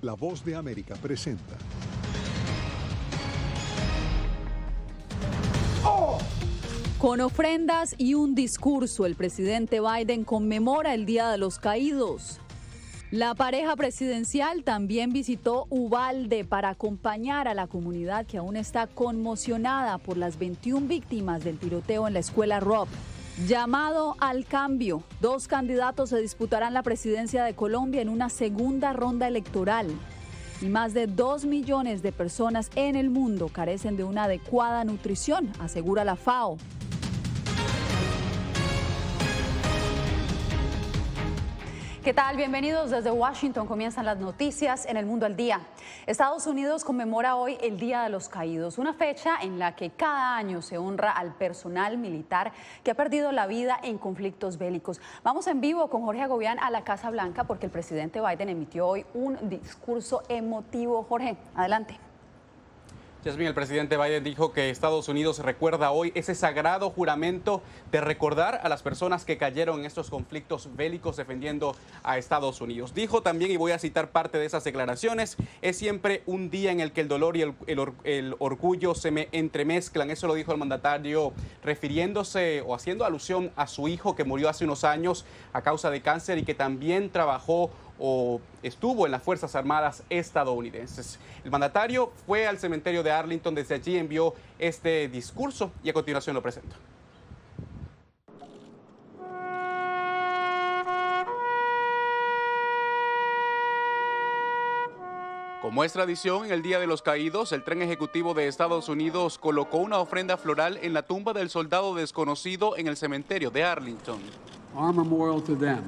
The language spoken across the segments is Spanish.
La Voz de América presenta. Con ofrendas y un discurso, el presidente Biden conmemora el Día de los Caídos. La pareja presidencial también visitó Uvalde para acompañar a la comunidad que aún está conmocionada por las 21 víctimas del tiroteo en la escuela Robb. Llamado al cambio, 2 candidatos se disputarán la presidencia de Colombia en una segunda ronda electoral. Y más de 2 millones de personas en el mundo carecen de una adecuada nutrición, asegura la FAO. ¿Qué tal? Bienvenidos desde Washington. Comienzan las noticias en El Mundo al Día. Estados Unidos conmemora hoy el Día de los Caídos, una fecha en la que cada año se honra al personal militar que ha perdido la vida en conflictos bélicos. Vamos en vivo con Jorge Agobián a la Casa Blanca porque el presidente Biden emitió hoy un discurso emotivo. Jorge, adelante. Yasmín, el presidente Biden dijo que Estados Unidos recuerda hoy ese sagrado juramento de recordar a las personas que cayeron en estos conflictos bélicos defendiendo a Estados Unidos. Dijo también, y voy a citar parte de esas declaraciones, es siempre un día en el que el dolor y el orgullo se me entremezclan. Eso lo dijo el mandatario refiriéndose o haciendo alusión a su hijo que murió hace unos años a causa de cáncer y que también trabajó o estuvo en las Fuerzas Armadas estadounidenses. El mandatario fue al cementerio de Arlington, desde allí envió este discurso y a continuación lo presento. Como es tradición, en el Día de los Caídos, el tren ejecutivo de Estados Unidos colocó una ofrenda floral en la tumba del soldado desconocido en el cementerio de Arlington. Our memorial to them.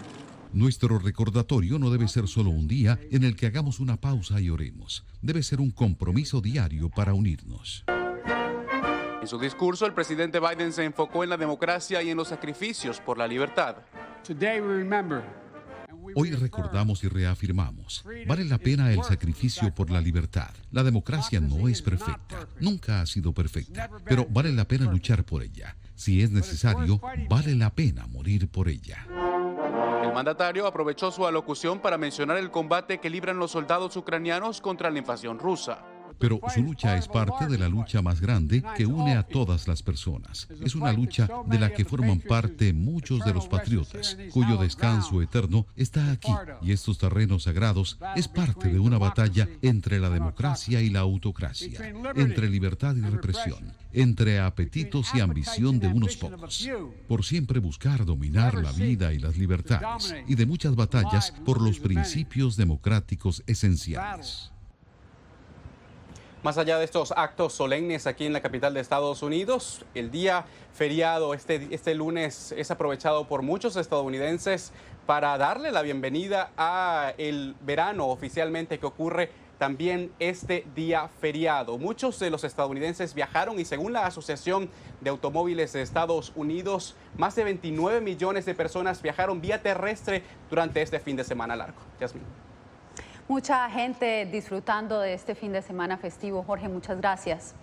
Nuestro recordatorio no debe ser solo un día en el que hagamos una pausa y oremos. Debe ser un compromiso diario para unirnos. En su discurso, el presidente Biden se enfocó en la democracia y en los sacrificios por la libertad. Hoy recordamos y reafirmamos. Vale la pena el sacrificio por la libertad. La democracia no es perfecta, nunca ha sido perfecta, pero vale la pena luchar por ella. Si es necesario, vale la pena morir por ella. El mandatario aprovechó su alocución para mencionar el combate que libran los soldados ucranianos contra la invasión rusa. Pero su lucha es parte de la lucha más grande que une a todas las personas. Es una lucha de la que forman parte muchos de los patriotas, cuyo descanso eterno está aquí. Y estos terrenos sagrados es parte de una batalla entre la democracia y la autocracia, entre libertad y represión, entre apetitos y ambición de unos pocos. Por siempre buscar dominar la vida y las libertades, y de muchas batallas por los principios democráticos esenciales. Más allá de estos actos solemnes aquí en la capital de Estados Unidos, el día feriado este lunes es aprovechado por muchos estadounidenses para darle la bienvenida a el verano oficialmente que ocurre también este día feriado. Muchos de los estadounidenses viajaron y según la Asociación de Automóviles de Estados Unidos, más de 29 millones de personas viajaron vía terrestre durante este fin de semana largo. Yasmín. Mucha gente disfrutando de este fin de semana festivo. Jorge, muchas gracias.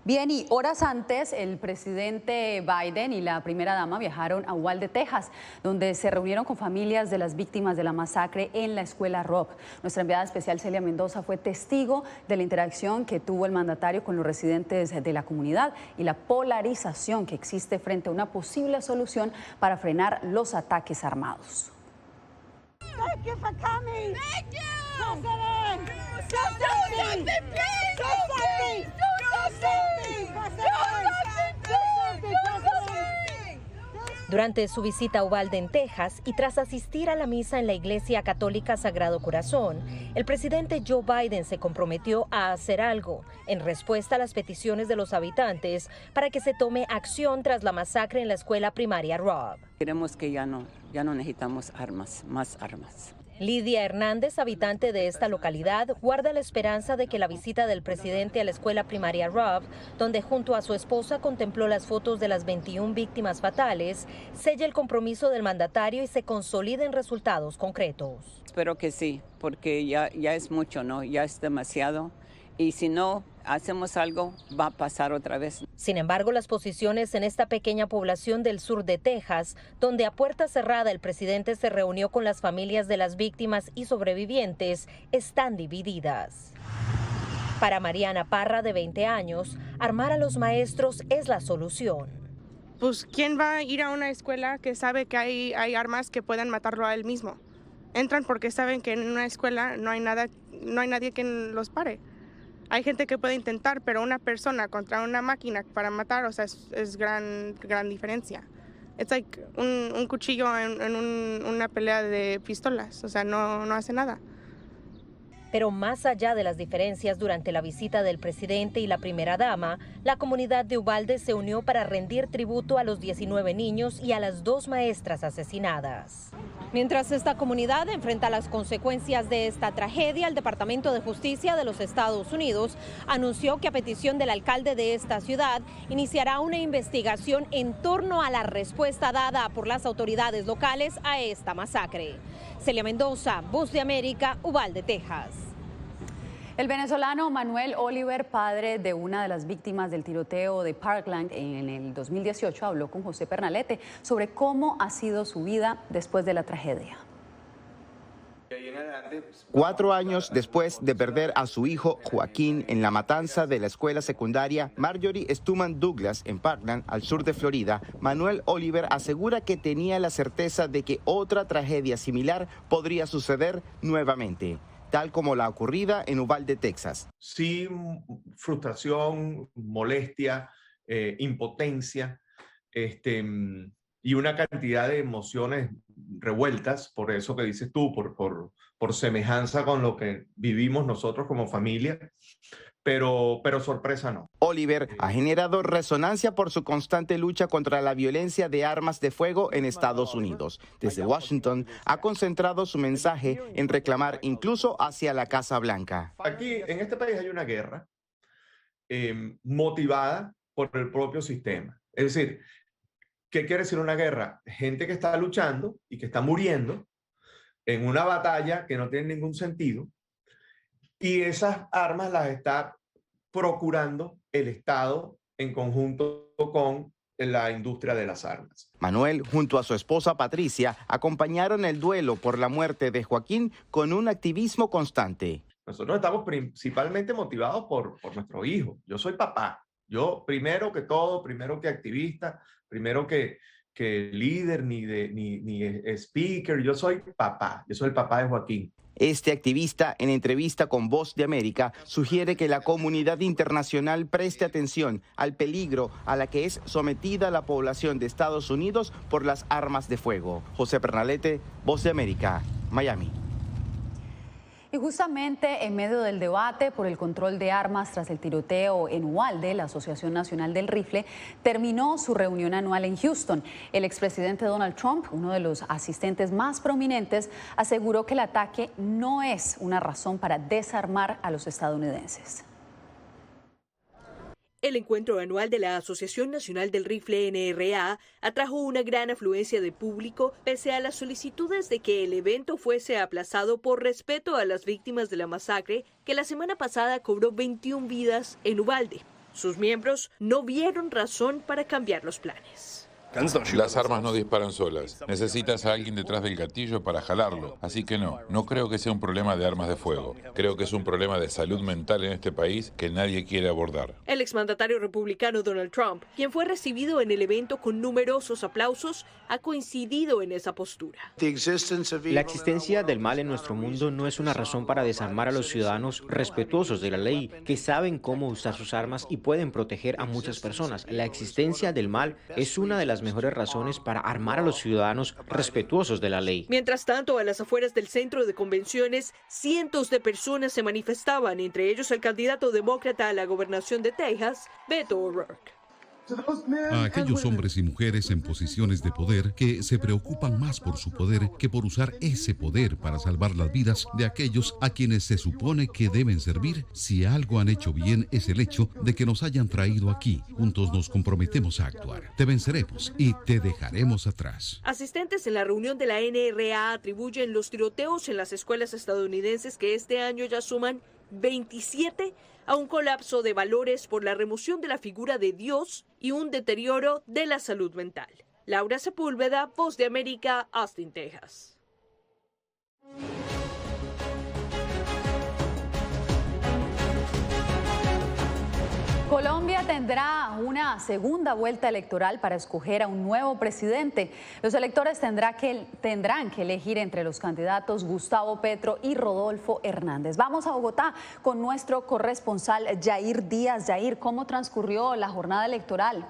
Bien, y horas antes el presidente Biden y la primera dama viajaron a Uvalde, Texas, donde se reunieron con familias de las víctimas de la masacre en la escuela Robb. Nuestra enviada especial Celia Mendoza fue testigo de la interacción que tuvo el mandatario con los residentes de la comunidad y la polarización que existe frente a una posible solución para frenar los ataques armados. Thank you for coming. Thank you. President. Do something, please. Do something. Do something. Do something. Durante su visita a Uvalde, en Texas, y tras asistir a la misa en la Iglesia Católica Sagrado Corazón, el presidente Joe Biden se comprometió a hacer algo en respuesta a las peticiones de los habitantes para que se tome acción tras la masacre en la escuela primaria Robb. Queremos que ya no necesitamos armas, más armas. Lidia Hernández, habitante de esta localidad, guarda la esperanza de que la visita del presidente a la escuela primaria Robb, donde junto a su esposa contempló las fotos de las 21 víctimas fatales, selle el compromiso del mandatario y se consoliden resultados concretos. Espero que sí, porque ya es mucho, ¿no? Ya es demasiado. Y si no hacemos algo, va a pasar otra vez. Sin embargo, las posiciones en esta pequeña población del sur de Texas, donde a puerta cerrada el presidente se reunió con las familias de las víctimas y sobrevivientes, están divididas. Para Mariana Parra, de 20 años, armar a los maestros es la solución. Pues, ¿quién va a ir a una escuela que sabe que hay armas que puedan matarlo a él mismo? Entran porque saben que en una escuela no hay nadie que los pare. Hay gente que puede intentar, pero una persona contra una máquina para matar, o sea, es gran diferencia. Es like un cuchillo en una pelea de pistolas, o sea, no hace nada. Pero más allá de las diferencias durante la visita del presidente y la primera dama, la comunidad de Uvalde se unió para rendir tributo a los 19 niños y a las 2 maestras asesinadas. Mientras esta comunidad enfrenta las consecuencias de esta tragedia, el Departamento de Justicia de los Estados Unidos anunció que a petición del alcalde de esta ciudad iniciará una investigación en torno a la respuesta dada por las autoridades locales a esta masacre. Celia Mendoza, Voz de América, Uvalde, Texas. El venezolano Manuel Oliver, padre de una de las víctimas del tiroteo de Parkland en el 2018, habló con José Pernalete sobre cómo ha sido su vida después de la tragedia. 4 años después de perder a su hijo Joaquín en la matanza de la escuela secundaria Marjorie Stoneman Douglas en Parkland, al sur de Florida, Manuel Oliver asegura que tenía la certeza de que otra tragedia similar podría suceder nuevamente, tal como la ocurrida en Uvalde, Texas. Sí, frustración, molestia, impotencia, y una cantidad de emociones revueltas, por eso que dices tú, por semejanza con lo que vivimos nosotros como familia, pero sorpresa no. Oliver ha generado resonancia por su constante lucha contra la violencia de armas de fuego en Estados Unidos. Desde Washington ha concentrado su mensaje en reclamar incluso hacia la Casa Blanca. Aquí en este país hay una guerra motivada por el propio sistema. Es decir, ¿qué quiere decir una guerra? Gente que está luchando y que está muriendo en una batalla que no tiene ningún sentido, y esas armas las está procurando el Estado en conjunto con la industria de las armas. Manuel, junto a su esposa Patricia, acompañaron el duelo por la muerte de Joaquín con un activismo constante. Nosotros estamos principalmente motivados por nuestro hijo. Yo soy papá. Yo, primero que todo, primero que activista, primero que líder ni speaker, yo soy papá. Yo soy el papá de Joaquín. Este activista, en entrevista con Voz de América, sugiere que la comunidad internacional preste atención al peligro a la que es sometida la población de Estados Unidos por las armas de fuego. José Pernalete, Voz de América, Miami. Y justamente en medio del debate por el control de armas tras el tiroteo en Uvalde, la Asociación Nacional del Rifle terminó su reunión anual en Houston. El expresidente Donald Trump, uno de los asistentes más prominentes, aseguró que el ataque no es una razón para desarmar a los estadounidenses. El encuentro anual de la Asociación Nacional del Rifle NRA atrajo una gran afluencia de público pese a las solicitudes de que el evento fuese aplazado por respeto a las víctimas de la masacre que la semana pasada cobró 21 vidas en Uvalde. Sus miembros no vieron razón para cambiar los planes. Las armas no disparan solas. Necesitas a alguien detrás del gatillo para jalarlo. Así que no creo que sea un problema de armas de fuego. Creo que es un problema de salud mental en este país que nadie quiere abordar. El exmandatario republicano Donald Trump, quien fue recibido en el evento con numerosos aplausos, ha coincidido en esa postura. La existencia del mal en nuestro mundo no es una razón para desarmar a los ciudadanos respetuosos de la ley, que saben cómo usar sus armas y pueden proteger a muchas personas. La existencia del mal es una de las mejores razones para armar a los ciudadanos respetuosos de la ley. Mientras tanto, a las afueras del centro de convenciones, cientos de personas se manifestaban, entre ellos el candidato demócrata a la gobernación de Texas, Beto O'Rourke. A aquellos hombres y mujeres en posiciones de poder que se preocupan más por su poder que por usar ese poder para salvar las vidas de aquellos a quienes se supone que deben servir. Si algo han hecho bien es el hecho de que nos hayan traído aquí. Juntos nos comprometemos a actuar. Te venceremos y te dejaremos atrás. Asistentes en la reunión de la NRA atribuyen los tiroteos en las escuelas estadounidenses que este año ya suman 27 a un colapso de valores por la remoción de la figura de Dios y un deterioro de la salud mental. Laura Sepúlveda, Voz de América, Austin, Texas. Colombia tendrá una segunda vuelta electoral para escoger a un nuevo presidente. Los electores tendrán que elegir entre los candidatos Gustavo Petro y Rodolfo Hernández. Vamos a Bogotá con nuestro corresponsal Yair Díaz. Yair, ¿cómo transcurrió la jornada electoral?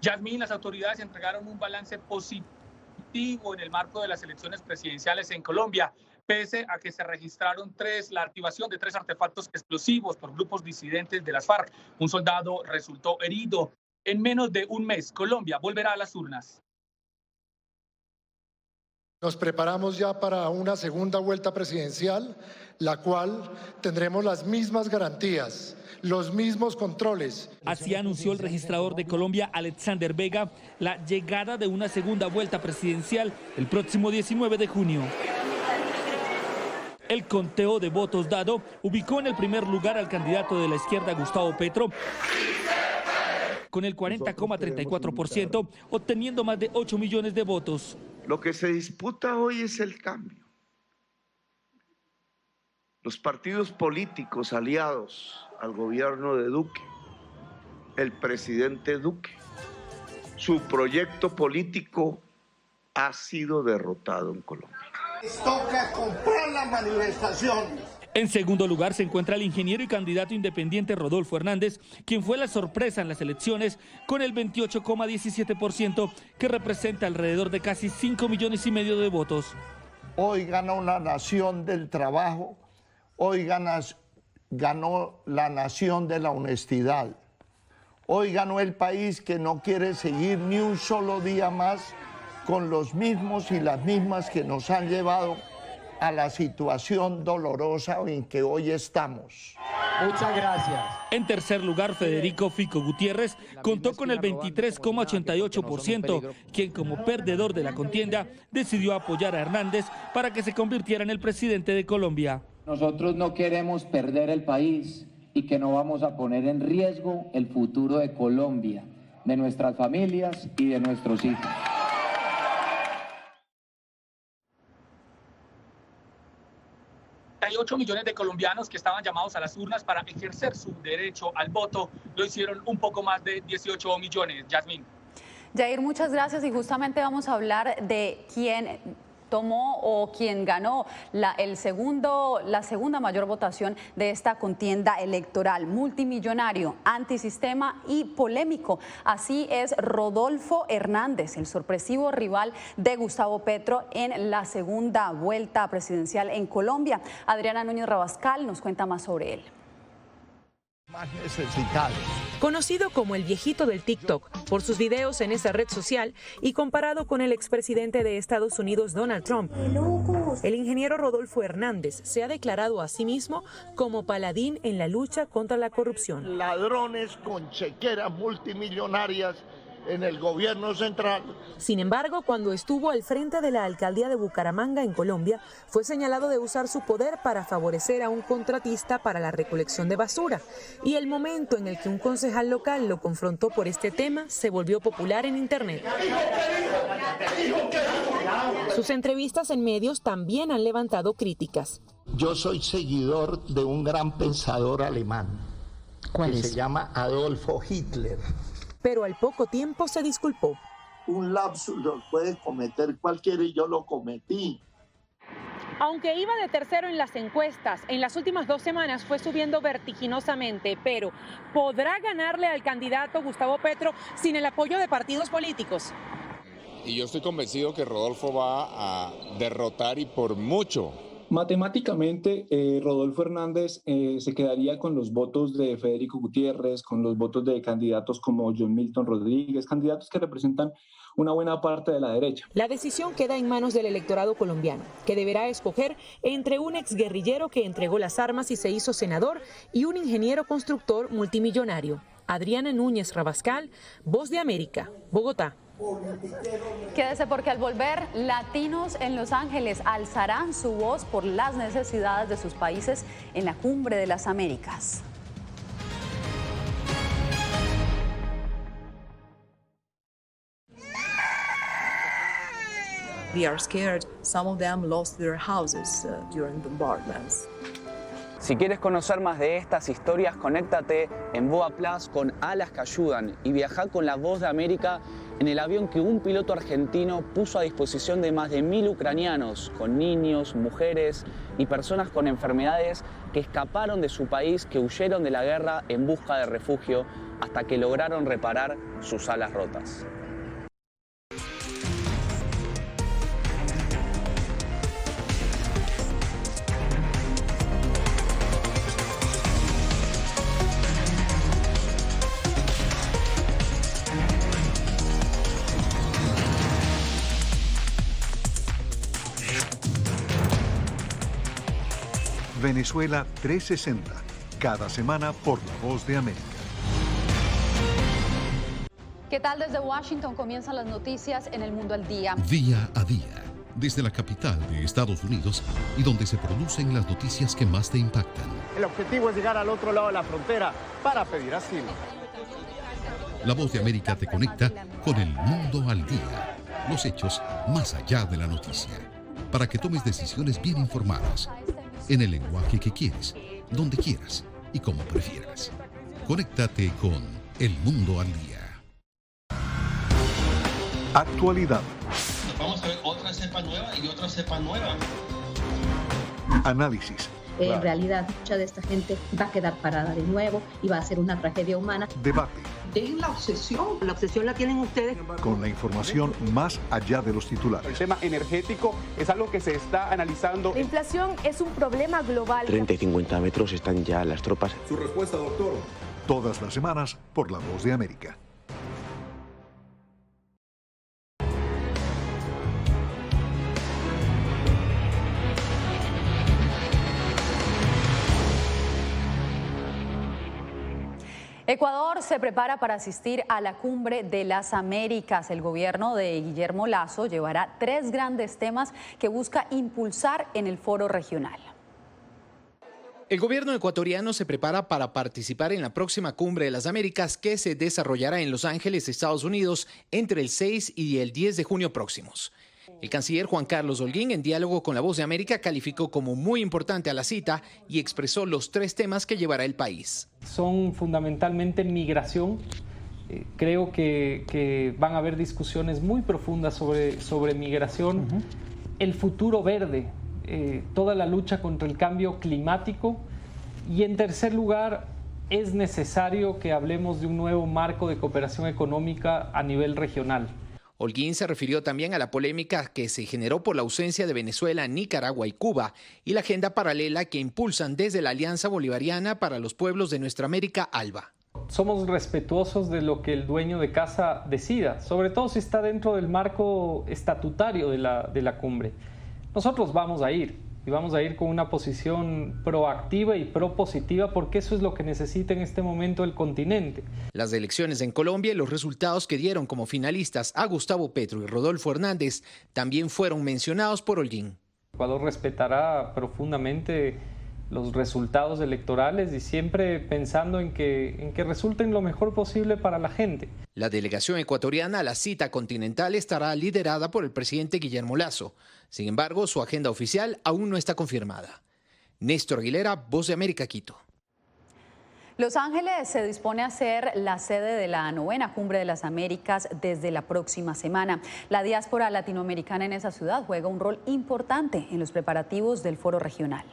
Yasmín, las autoridades entregaron un balance positivo en el marco de las elecciones presidenciales en Colombia, pese a que se registraron la activación de 3 artefactos explosivos por grupos disidentes de las FARC. Un soldado resultó herido. En menos de un mes, Colombia volverá a las urnas. Nos preparamos ya para una segunda vuelta presidencial, la cual tendremos las mismas garantías, los mismos controles. Así anunció el registrador de Colombia, Alexander Vega, la llegada de una segunda vuelta presidencial el próximo 19 de junio. El conteo de votos dado ubicó en el primer lugar al candidato de la izquierda, Gustavo Petro, con el 40,34%, obteniendo más de 8 millones de votos. Lo que se disputa hoy es el cambio. Los partidos políticos aliados al gobierno de Duque, el presidente Duque, su proyecto político ha sido derrotado en Colombia. Toca comprar la manifestación. En segundo lugar se encuentra el ingeniero y candidato independiente Rodolfo Hernández, quien fue la sorpresa en las elecciones con el 28,17%, que representa alrededor de casi 5,5 millones de votos. Hoy gana una nación del trabajo, hoy ganó la nación de la honestidad, hoy ganó el país que no quiere seguir ni un solo día más con los mismos y las mismas que nos han llevado a la situación dolorosa en que hoy estamos. Muchas gracias. En tercer lugar, Federico Fico Gutiérrez contó con el 23,88%, quien como perdedor de la contienda decidió apoyar a Hernández para que se convirtiera en el presidente de Colombia. Nosotros no queremos perder el país y que no vamos a poner en riesgo el futuro de Colombia, de nuestras familias y de nuestros hijos. 8 millones de colombianos que estaban llamados a las urnas para ejercer su derecho al voto, lo hicieron un poco más de 18 millones. Yasmín. Yair, muchas gracias, y justamente vamos a hablar de quién tomó o quien ganó la segunda mayor votación de esta contienda electoral. Multimillonario, antisistema y polémico. Así es Rodolfo Hernández, el sorpresivo rival de Gustavo Petro en la segunda vuelta presidencial en Colombia. Adriana Núñez Rabascal nos cuenta más sobre él. Más necesitados. Conocido como el viejito del TikTok por sus videos en esa red social y comparado con el expresidente de Estados Unidos Donald Trump, el ingeniero Rodolfo Hernández se ha declarado a sí mismo como paladín en la lucha contra la corrupción. Ladrones con chequeras multimillonarias en el gobierno central. Sin embargo, cuando estuvo al frente de la alcaldía de Bucaramanga en Colombia, fue señalado de usar su poder para favorecer a un contratista para la recolección de basura. Y el momento en el que un concejal local lo confrontó por este tema se volvió popular en internet. Sus entrevistas en medios también han levantado críticas. Yo soy seguidor de un gran pensador alemán. ¿Cuál es? Se llama Adolfo Hitler. Pero al poco tiempo se disculpó. Un lapsus lo puede cometer cualquiera y yo lo cometí. Aunque iba de tercero en las encuestas, en las últimas 2 semanas fue subiendo vertiginosamente, pero ¿podrá ganarle al candidato Gustavo Petro sin el apoyo de partidos políticos? Y yo estoy convencido que Rodolfo va a derrotar y por mucho. Matemáticamente, Rodolfo Hernández se quedaría con los votos de Federico Gutiérrez, con los votos de candidatos como John Milton Rodríguez, candidatos que representan una buena parte de la derecha. La decisión queda en manos del electorado colombiano, que deberá escoger entre un exguerrillero que entregó las armas y se hizo senador y un ingeniero constructor multimillonario. Adriana Núñez Rabascal, Voz de América, Bogotá. Quédese porque al volver, latinos en Los Ángeles alzarán su voz por las necesidades de sus países en la Cumbre de las Américas. They are scared. Some of them lost their houses during bombardments. Si quieres conocer más de estas historias, conéctate en Boa Plus con Alas que Ayudan y viaja con la Voz de América en el avión que un piloto argentino puso a disposición de más de 1000 ucranianos, con niños, mujeres y personas con enfermedades que escaparon de su país, que huyeron de la guerra en busca de refugio hasta que lograron reparar sus alas rotas. Venezuela 360, cada semana por La Voz de América. ¿Qué tal? Desde Washington comienzan las noticias en El Mundo al Día. Día a día, desde la capital de Estados Unidos y donde se producen las noticias que más te impactan. El objetivo es llegar al otro lado de la frontera para pedir asilo. La Voz de América te conecta con El Mundo al Día, los hechos más allá de la noticia, para que tomes decisiones bien informadas, en el lenguaje que quieres, donde quieras y como prefieras. Conéctate con El Mundo al Día. Actualidad. Vamos a ver otra cepa nueva y otra cepa nueva. Análisis. En realidad, mucha de esta gente va a quedar parada de nuevo y va a ser una tragedia humana. Debate. Dejen la obsesión. La obsesión la tienen ustedes. Con la información más allá de los titulares. El tema energético es algo que se está analizando. La inflación es un problema global. 30 y 50 metros están ya las tropas. Su respuesta, doctor. Todas las semanas por La Voz de América. Ecuador se prepara para asistir a la Cumbre de las Américas. El gobierno de Guillermo Lasso llevará 3 grandes temas que busca impulsar en el foro regional. El gobierno ecuatoriano se prepara para participar en la próxima Cumbre de las Américas que se desarrollará en Los Ángeles, Estados Unidos, entre el 6 y el 10 de junio próximos. El canciller Juan Carlos Holguín, en diálogo con La Voz de América, calificó como muy importante a la cita y expresó los 3 temas que llevará el país. Son fundamentalmente migración. Creo que van a haber discusiones muy profundas sobre migración, el futuro verde, toda la lucha contra el cambio climático y, en tercer lugar, es necesario que hablemos de un nuevo marco de cooperación económica a nivel regional. Holguín se refirió también a la polémica que se generó por la ausencia de Venezuela, Nicaragua y Cuba y la agenda paralela que impulsan desde la Alianza Bolivariana para los Pueblos de Nuestra América, ALBA. Somos respetuosos de lo que el dueño de casa decida, sobre todo si está dentro del marco estatutario de la cumbre. Nosotros vamos a ir, y vamos a ir con una posición proactiva y propositiva, porque eso es lo que necesita en este momento el continente. Las elecciones en Colombia y los resultados que dieron como finalistas a Gustavo Petro y Rodolfo Hernández también fueron mencionados por Holguín. Ecuador respetará profundamente los resultados electorales y siempre pensando en que resulten lo mejor posible para la gente. La delegación ecuatoriana a la cita continental estará liderada por el presidente Guillermo Lasso. Sin embargo, su agenda oficial aún no está confirmada. Néstor Aguilera, Voz de América, Quito. Los Ángeles se dispone a ser la sede de la 9ª Cumbre de las Américas desde la próxima semana. La diáspora latinoamericana en esa ciudad juega un rol importante en los preparativos del foro regional.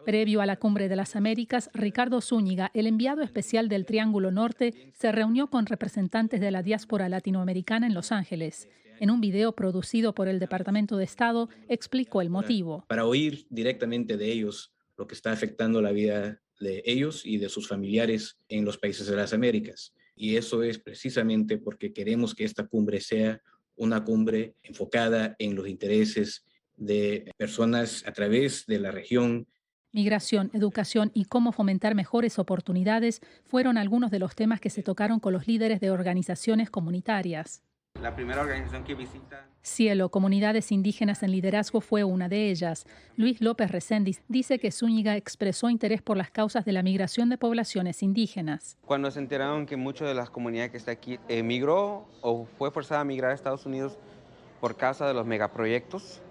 Previo a la Cumbre de las Américas, Ricardo Zúñiga, el enviado especial del Triángulo Norte, se reunió con representantes de la diáspora latinoamericana en Los Ángeles. En un video producido por el Departamento de Estado, explicó el motivo. Para oír directamente de ellos lo que está afectando la vida de ellos y de sus familiares en los países de las Américas. Y eso es precisamente porque queremos que esta cumbre sea una cumbre enfocada en los intereses de personas a través de la región Migración, educación y cómo fomentar mejores oportunidades fueron algunos de los temas que se tocaron con los líderes de organizaciones comunitarias. La primera organización que visita... Cielo, Comunidades Indígenas en Liderazgo, fue una de ellas. Luis López Reséndiz dice que Zúñiga expresó interés por las causas de la migración de poblaciones indígenas. Cuando se enteraron que muchas de las comunidades que está aquí emigró o fue forzada a migrar a Estados Unidos por causa de los megaproyectos,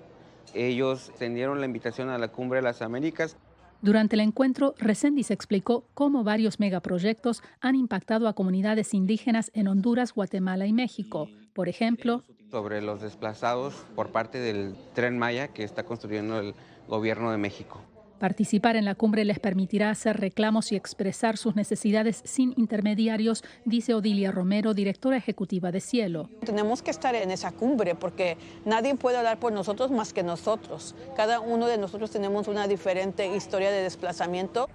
ellos extendieron la invitación a la Cumbre de las Américas. Durante el encuentro, Reséndiz explicó cómo varios megaproyectos han impactado a comunidades indígenas en Honduras, Guatemala y México. Por ejemplo, sobre los desplazados por parte del Tren Maya que está construyendo el gobierno de México. Participar en la cumbre les permitirá hacer reclamos y expresar sus necesidades sin intermediarios, dice Odilia Romero, directora ejecutiva de Cielo. Tenemos que estar en esa cumbre porque nadie puede hablar por nosotros más que nosotros. Cada uno de nosotros tenemos una diferente historia de desplazamiento.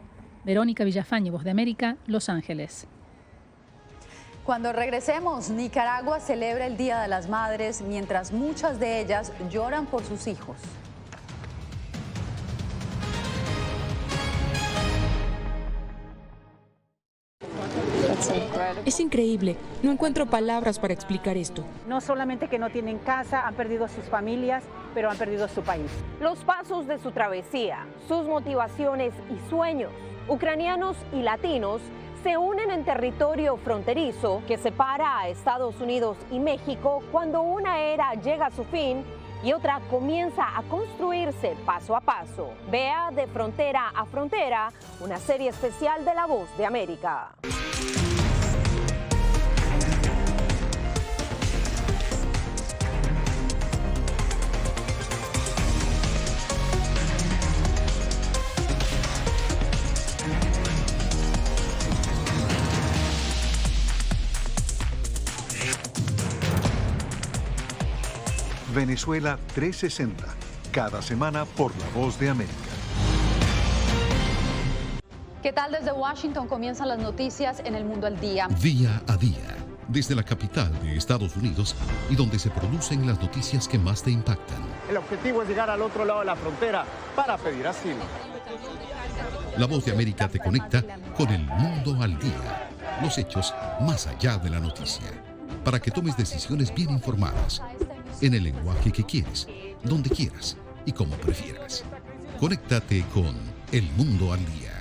Verónica Villafañe, Voz de América, Los Ángeles. Cuando regresemos, Nicaragua celebra el Día de las Madres mientras muchas de ellas lloran por sus hijos. Es increíble, no encuentro palabras para explicar esto. No solamente que no tienen casa, han perdido a sus familias, pero han perdido su país. Los pasos de su travesía, sus motivaciones y sueños, ucranianos y latinos, se unen en territorio fronterizo que separa a Estados Unidos y México cuando una era llega a su fin y otra comienza a construirse paso a paso. Vea De Frontera a Frontera, una serie especial de La Voz de América. Venezuela 360, cada semana por La Voz de América. ¿Qué tal? Desde Washington comienzan las noticias en El Mundo al Día. Día a día, desde la capital de Estados Unidos y donde se producen las noticias que más te impactan. El objetivo es llegar al otro lado de la frontera para pedir asilo. La Voz de América te conecta con El Mundo al Día, los hechos más allá de la noticia, para que tomes decisiones bien informadas, en el lenguaje que quieres, donde quieras y como prefieras. Conéctate con El Mundo al Día.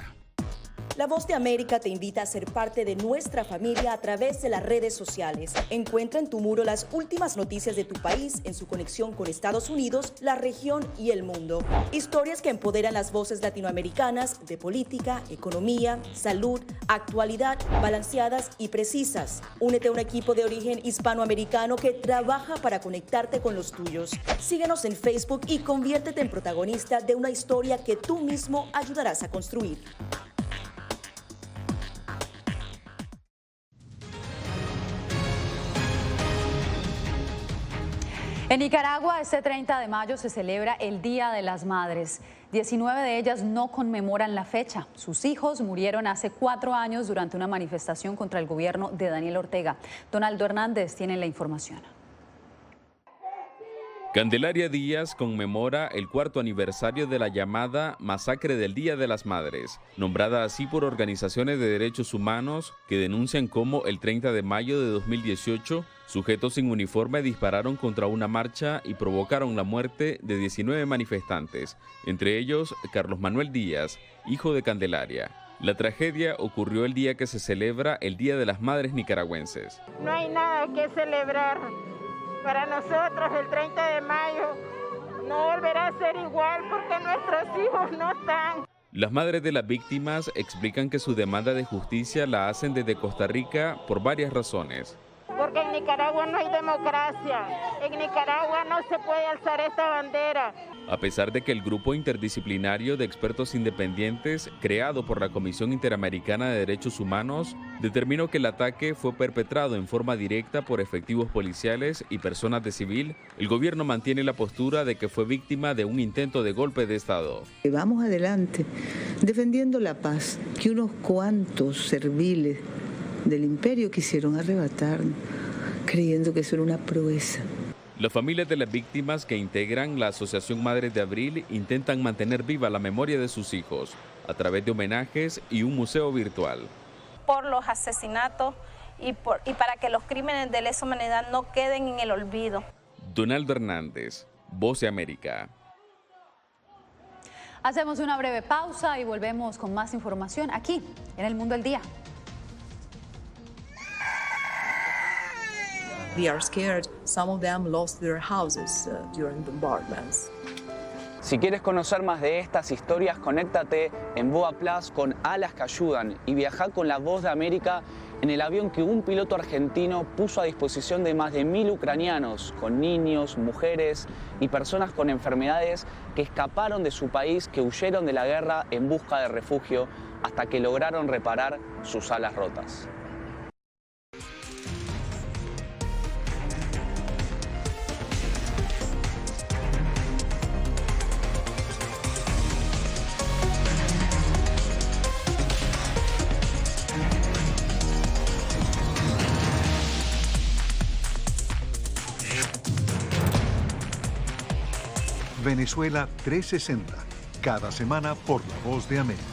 La Voz de América te invita a ser parte de nuestra familia a través de las redes sociales. Encuentra en tu muro las últimas noticias de tu país en su conexión con Estados Unidos, la región y el mundo. Historias que empoderan las voces latinoamericanas de política, economía, salud, actualidad, balanceadas y precisas. Únete a un equipo de origen hispanoamericano que trabaja para conectarte con los tuyos. Síguenos en Facebook y conviértete en protagonista de una historia que tú mismo ayudarás a construir. En Nicaragua, este 30 de mayo se celebra el Día de las Madres. 19 de ellas no conmemoran la fecha. Sus hijos murieron hace 4 años durante una manifestación contra el gobierno de Daniel Ortega. Donaldo Hernández tiene la información. Candelaria Díaz conmemora el 4º aniversario de la llamada Masacre del Día de las Madres, nombrada así por organizaciones de derechos humanos que denuncian cómo el 30 de mayo de 2018 sujetos sin uniforme dispararon contra una marcha y provocaron la muerte de 19 manifestantes, entre ellos Carlos Manuel Díaz, hijo de Candelaria. La tragedia ocurrió el día que se celebra el Día de las Madres nicaragüenses. No hay nada que celebrar. Para nosotros el 30 de mayo no volverá a ser igual porque nuestros hijos no están. Las madres de las víctimas explican que su demanda de justicia la hacen desde Costa Rica por varias razones. Porque en Nicaragua no hay democracia, en Nicaragua no se puede alzar esta bandera. A pesar de que el grupo interdisciplinario de expertos independientes, creado por la Comisión Interamericana de Derechos Humanos, determinó que el ataque fue perpetrado en forma directa por efectivos policiales y personas de civil, el gobierno mantiene la postura de que fue víctima de un intento de golpe de Estado. Vamos adelante, defendiendo la paz, que unos cuantos serviles del imperio quisieron arrebatarnos, creyendo que eso era una proeza. Las familias de las víctimas que integran la Asociación Madres de Abril intentan mantener viva la memoria de sus hijos a través de homenajes y un museo virtual. Por los asesinatos y para que los crímenes de lesa humanidad no queden en el olvido. Donaldo Hernández, Voz de América. Hacemos una breve pausa y volvemos con más información aquí en El Mundo al Día. They are scared. Some of them lost their houses during bombardments. Si quieres conocer más de estas historias, conéctate en Boa Plus con Alas que Ayudan y viaja con la Voz de América en el avión que un piloto argentino puso a disposición de más de 1000 ucranianos, con niños, mujeres y personas con enfermedades que escaparon de su país, que huyeron de la guerra en busca de refugio hasta que lograron reparar sus alas rotas. Venezuela 360, cada semana por La Voz de América.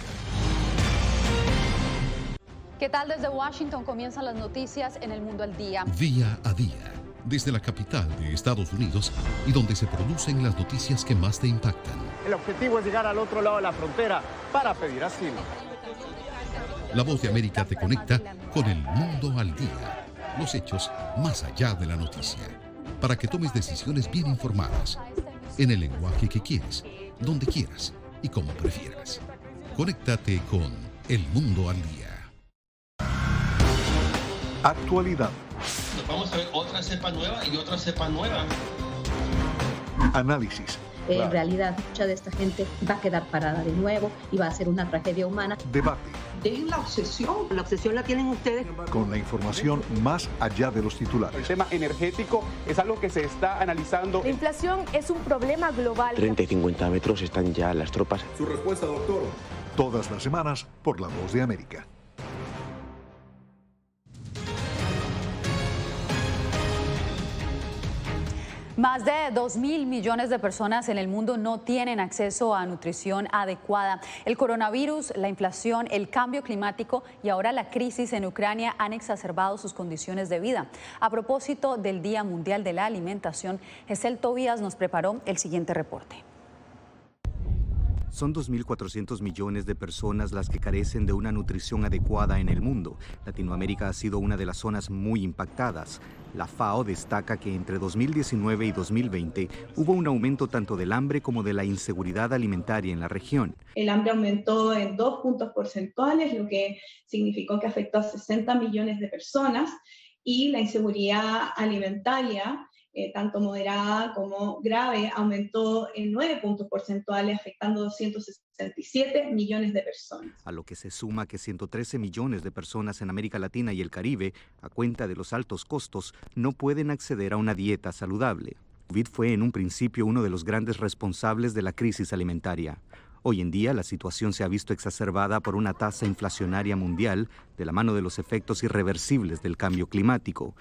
¿Qué tal? Desde Washington comienzan las noticias en El Mundo al Día. Día a día, desde la capital de Estados Unidos y donde se producen las noticias que más te impactan. El objetivo es llegar al otro lado de la frontera para pedir asilo. La Voz de América te conecta con El Mundo al Día. Los hechos más allá de la noticia. Para que tomes decisiones bien informadas. En el lenguaje que quieres, donde quieras y como prefieras. Conéctate con El Mundo al Día. Actualidad. Vamos a ver otra cepa nueva y otra cepa nueva. Análisis. En realidad, mucha de esta gente va a quedar parada de nuevo y va a ser una tragedia humana. Debate. Dejen la obsesión la tienen ustedes. Con la información más allá de los titulares. El tema energético es algo que se está analizando. La inflación es un problema global. 30 y 50 metros están ya las tropas. Su respuesta, doctor. Todas las semanas por La Voz de América. Más de 2.000 millones de personas en el mundo no tienen acceso a nutrición adecuada. El coronavirus, la inflación, el cambio climático y ahora la crisis en Ucrania han exacerbado sus condiciones de vida. A propósito del Día Mundial de la Alimentación, Gesell Tobías nos preparó el siguiente reporte. Son 2.400 millones de personas las que carecen de una nutrición adecuada en el mundo. Latinoamérica ha sido una de las zonas muy impactadas. La FAO destaca que entre 2019 y 2020 hubo un aumento tanto del hambre como de la inseguridad alimentaria en la región. El hambre aumentó en 2 puntos porcentuales, lo que significó que afectó a 60 millones de personas, y la inseguridad alimentaria, tanto moderada como grave, aumentó en 9 puntos porcentuales, afectando a 267 millones de personas. A lo que se suma que 113 millones de personas en América Latina y el Caribe, a cuenta de los altos costos, no pueden acceder a una dieta saludable. COVID fue en un principio uno de los grandes responsables de la crisis alimentaria. Hoy en día la situación se ha visto exacerbada por una tasa inflacionaria mundial de la mano de los efectos irreversibles del cambio climático.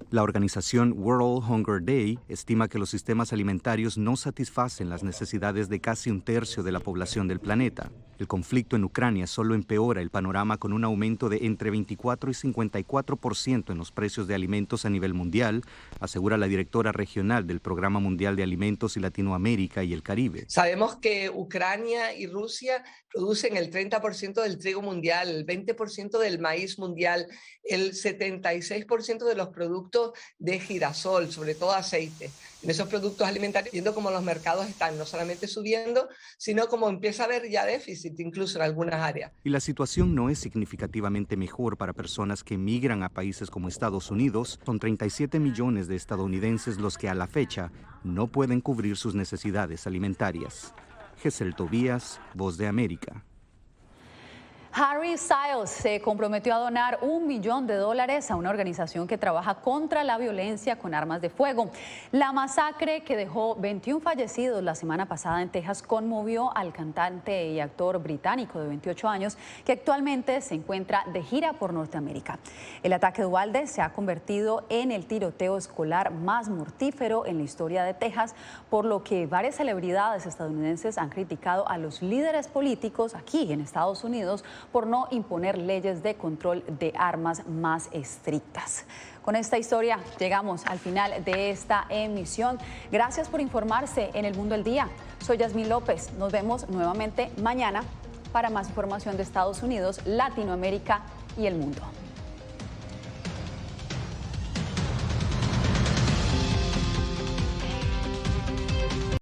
La organización World Hunger Day estima que los sistemas alimentarios no satisfacen las necesidades de casi un tercio de la población del planeta. El conflicto en Ucrania solo empeora el panorama con un aumento de entre 24 y 54% en los precios de alimentos a nivel mundial, asegura la directora regional del Programa Mundial de Alimentos y Latinoamérica y el Caribe. Sabemos que Ucrania y Rusia producen el 30% del trigo mundial, el 20% del maíz mundial, el 76% de los productos de girasol, sobre todo aceite. En esos productos alimentarios, viendo cómo los mercados están no solamente subiendo, sino como empieza a haber ya déficit incluso en algunas áreas. Y la situación no es significativamente mejor para personas que migran a países como Estados Unidos. Son 37 millones de estadounidenses los que a la fecha no pueden cubrir sus necesidades alimentarias. Gesell Tobías, Voz de América. Harry Styles se comprometió a donar $1 millón a una organización que trabaja contra la violencia con armas de fuego. La masacre que dejó 21 fallecidos la semana pasada en Texas conmovió al cantante y actor británico de 28 años que actualmente se encuentra de gira por Norteamérica. El ataque de Uvalde se ha convertido en el tiroteo escolar más mortífero en la historia de Texas, por lo que varias celebridades estadounidenses han criticado a los líderes políticos aquí en Estados Unidos por no imponer leyes de control de armas más estrictas. Con esta historia llegamos al final de esta emisión. Gracias por informarse en El Mundo al Día. Soy Yasmín López. Nos vemos nuevamente mañana para más información de Estados Unidos, Latinoamérica y el mundo.